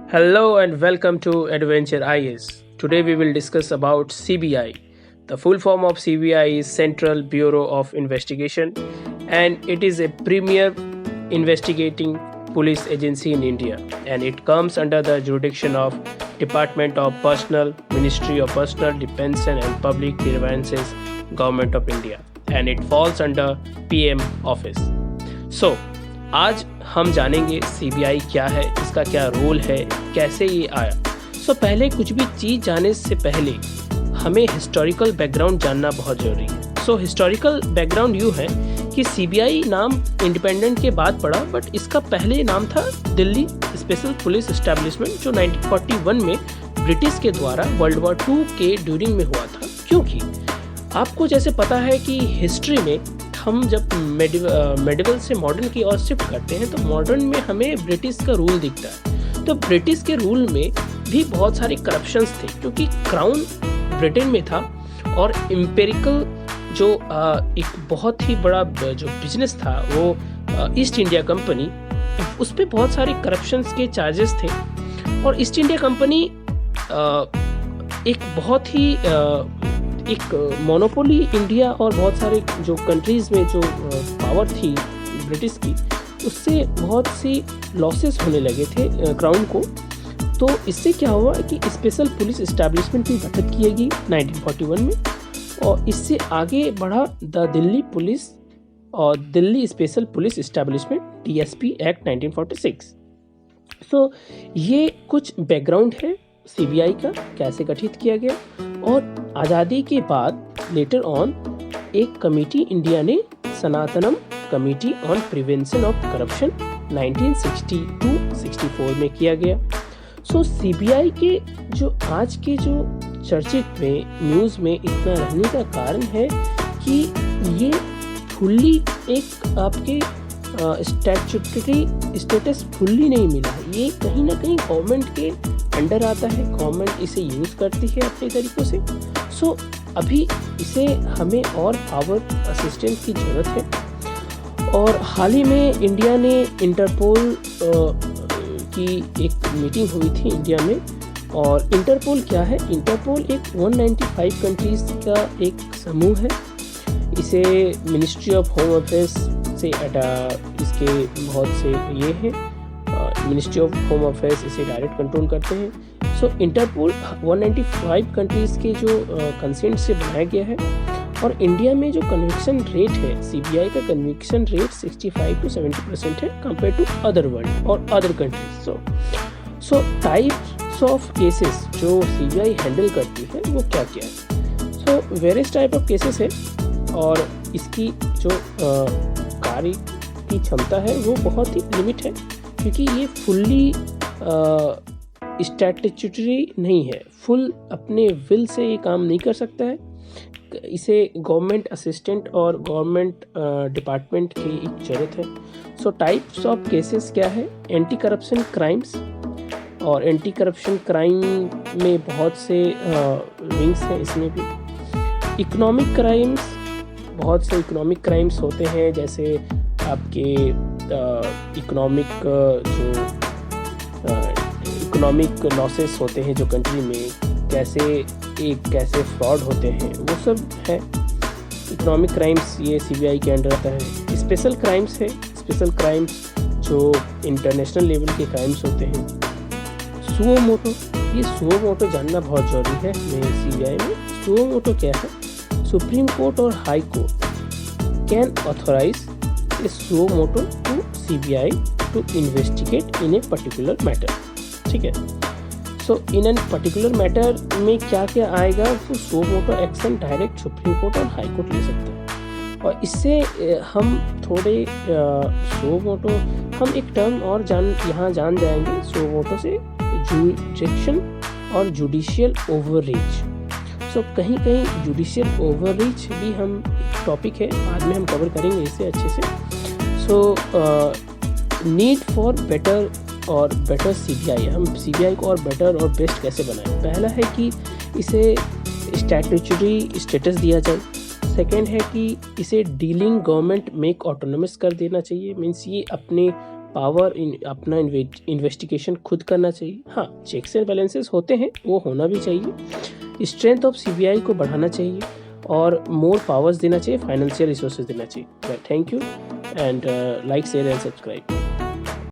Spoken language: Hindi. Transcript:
Hello and welcome to Adventure IS. Today we will discuss about CBI. The full form of CBI is Central Bureau of Investigation and it is a premier investigating police agency in India and it comes under the jurisdiction of Department of Personnel, Ministry of Personnel, Defence and Public Grievances, Government of India and it falls under PM office. So आज हम जानेंगे सीबीआई क्या है, इसका क्या रोल है, कैसे ये आया। पहले कुछ भी चीज़ जानने से पहले हमें हिस्टोरिकल बैकग्राउंड जानना बहुत ज़रूरी है। हिस्टोरिकल बैकग्राउंड यूँ है कि सीबीआई नाम इंडिपेंडेंट के बाद पड़ा, बट इसका पहले नाम था दिल्ली स्पेशल पुलिस एस्टेब्लिशमेंट, जो 1941 में ब्रिटिश के द्वारा वर्ल्ड वॉर 2 के ड्यूरिंग में हुआ था। क्योंकि आपको जैसे पता है कि हिस्ट्री में हम जब मेडिवल से मॉडर्न की ओर शिफ्ट करते हैं तो मॉडर्न में हमें ब्रिटिश का रूल दिखता है। तो ब्रिटिश के रूल में भी बहुत सारे करप्शंस थे, क्योंकि क्राउन ब्रिटेन में था और इम्पेरिकल जो एक बहुत ही बड़ा जो बिजनेस था वो ईस्ट इंडिया कंपनी, उस पर बहुत सारे करप्शंस के चार्जेस थे। और ईस्ट इंडिया कंपनी एक बहुत ही एक मोनोपोली इंडिया और बहुत सारे जो कंट्रीज़ में जो पावर थी ब्रिटिश की, उससे बहुत सी लॉसेस होने लगे थे क्राउन को। तो इससे क्या हुआ कि स्पेशल पुलिस एस्टैब्लिशमेंट भी गठित की गई 1941 में और इससे आगे बढ़ा द दिल्ली पुलिस और Delhi special police establishment DSP act 1946। ये कुछ बैकग्राउंड है सीबीआई का, कैसे गठित किया गया। और आज़ादी के बाद लेटर ऑन एक कमेटी इंडिया ने Santhanam committee on prevention of corruption 1962-64 में किया गया। सीबीआई के जो आज के जो चर्चित में न्यूज़ में इतना रहने का कारण है कि ये फुल्ली एक आपके स्टैट्यूटरी स्टेटस फुल्ली नहीं मिला है। ये कहीं ना कहीं गवर्नमेंट के अंडर आता है, गवर्नमेंट इसे यूज़ करती है अपने तरीक़ों से। अभी इसे हमें और पावर असिस्टेंस की ज़रूरत है। और हाल ही में इंडिया ने इंटरपोल की एक मीटिंग हुई थी इंडिया में। और इंटरपोल क्या है? इंटरपोल एक 195 कंट्रीज़ का एक समूह है। इसे मिनिस्ट्री ऑफ होम अफेयर्स से इसके बहुत से ये हैं, मिनिस्ट्री ऑफ होम अफेयर्स इसे डायरेक्ट कंट्रोल करते हैं। इंटरपोल 195 कंट्रीज़ के जो कंसेंट से बनाया गया है। और इंडिया में जो कन्विक्शन रेट है, सीबीआई का कन्विक्शन रेट 65 to 70% है कंपेयर टू अदर वर्ल्ड और other countries. Types of cases जो सीबीआई हैंडल करती है वो क्या क्या है? वेरियस टाइप ऑफ केसेस है और इसकी जो कार्य की क्षमता है वो बहुत ही लिमिट है, क्योंकि ये फुल्ली स्टैट्यूटरी नहीं है, फुल अपने विल से ये काम नहीं कर सकता है। इसे गवर्नमेंट असिस्टेंट और गवर्नमेंट डिपार्टमेंट की एक ज़रूरत है। टाइप्स ऑफ केसेस क्या है? एंटी करप्शन क्राइम्स, और एंटी करप्शन क्राइम में बहुत से विंग्स हैं इसमें भी। इकोनॉमिक क्राइम्स, बहुत से इकोनॉमिक क्राइम्स होते हैं, जैसे आपके इकोनॉमिक जो इकोनॉमिक लॉसेस होते हैं जो कंट्री में, कैसे फ्रॉड होते हैं, वो सब है इकोनॉमिक क्राइम्स। ये सीबीआई के अंडर आता है। स्पेशल क्राइम्स है, स्पेशल क्राइम्स जो इंटरनेशनल लेवल के क्राइम्स होते हैं। सुओ मोटो, ये सुओ मोटो जानना बहुत ज़रूरी है मेरे सीबीआई में। सुओ मोटो क्या है? सुप्रीम कोर्ट और high court can authorize a suo motu to CBI to investigate in a particular matter. ठीक है। इन एन पर्टिकुलर मैटर में क्या क्या आएगा? तो suo motu action direct supreme court और हाई कोर्ट ले सकते हैं। और इससे हम थोड़े सुओ मोटो, हम एक टर्म और यहाँ जान जाएंगे सुओ मोटो से, जुडिक्शन और जुडिशियल ओवररीच। कहीं कहीं जुडिशियल ओवररीच भी हम टॉपिक है, बाद में हम कवर करेंगे इसे अच्छे से। नीड फॉर बेटर और बेटर सीबीआई, हम सीबीआई को और बेटर और बेस्ट कैसे बनाएं? पहला है कि इसे स्टैट्यूटरी स्टेटस दिया जाए। सेकंड है कि इसे डीलिंग गवर्नमेंट मेक ऑटोनोमस कर देना चाहिए, मीन्स ये अपने पावर अपना इन्वेस्टिगेशन खुद करना चाहिए। हाँ, चेक्स एंड बैलेंसेस होते हैं, वो होना भी चाहिए। स्ट्रेंथ ऑफ सीबीआई को बढ़ाना चाहिए और मोर पावर्स देना चाहिए, फाइनेंशियल रिसोर्सेज देना चाहिए। Thank you and like share and subscribe.